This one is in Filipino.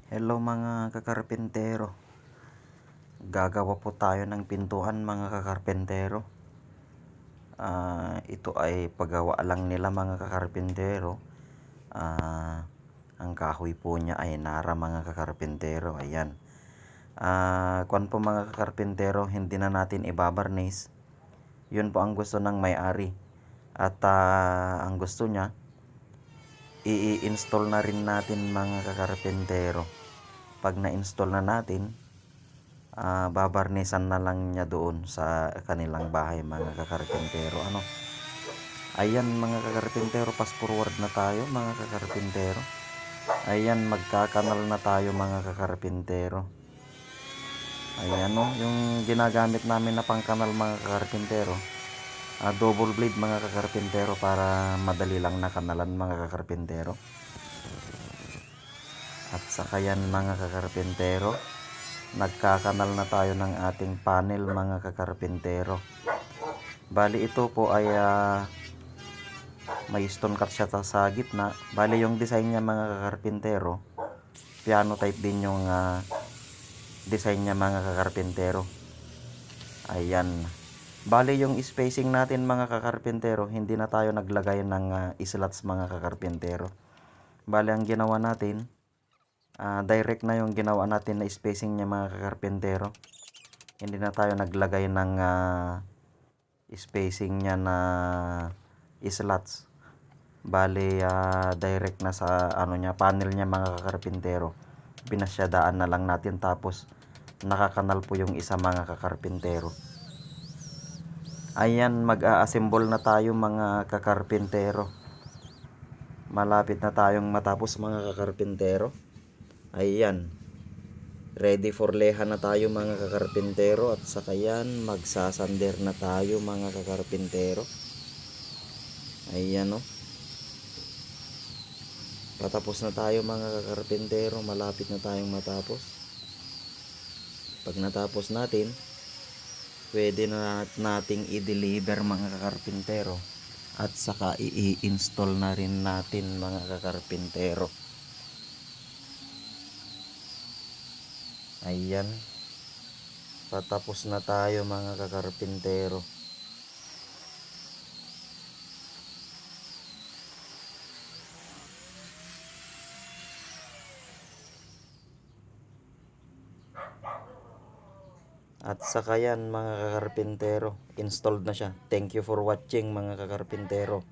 Hello mga kakarpentero. Gagawa po tayo ng pintuan mga kakarpentero. Ito ay paggawa lang nila mga kakarpentero. Ang kahoy po niya ay nara mga kakarpentero. Ayan. Kung po mga kakarpentero, hindi na natin ibabarnis. Yun po ang gusto ng may-ari. At ang gusto niya, i-install na rin natin mga kakarpentero. Pag na-install na natin, babarnisan na lang niya doon sa kanilang bahay mga kakarpentero. Ayan mga kakarpentero, fast forward na tayo mga kakarpentero. Ayan, magkakanal na tayo mga kakarpentero. Ayan yung ginagamit namin na pangkanal mga kakarpentero. Double blade mga kakarpentero para madali lang nakanalan mga kakarpentero. At saka yan mga kakarpentero, nagkakanal na tayo ng ating panel mga kakarpentero. Bali ito po ay may stone cut siya sa gitna. Bali yung design niya mga kakarpentero, piano type din yung design niya mga kakarpentero. Ayan. Bali yung spacing natin mga kakarpentero, hindi na tayo naglagay ng slots mga kakarpentero. Bali ang ginawa natin, direct na yung ginawa natin na spacing niya mga kakarpentero. Hindi na tayo naglagay ng spacing niya na slots. Bali direct na sa niya, panel niya mga kakarpentero. Pinasyadaan na lang natin, tapos nakakanal po yung isa mga kakarpentero. Ayan, mag-a-assemble na tayo mga kakarpentero. Malapit na tayong matapos mga kakarpentero. Ayan, ready for leha na tayo mga kakarpentero. At saka yan, magsasander na tayo mga kakarpentero. Ayan patapos na tayo mga kakarpentero. Malapit na tayong matapos. Pag natapos natin, pwede na nating i-deliver mga kakarpentero. At saka i-install na rin natin mga kakarpentero. Ayan, patapos na tayo mga kakarpentero. At saka yan mga kakarpentero, installed na siya. Thank you for watching mga kakarpentero.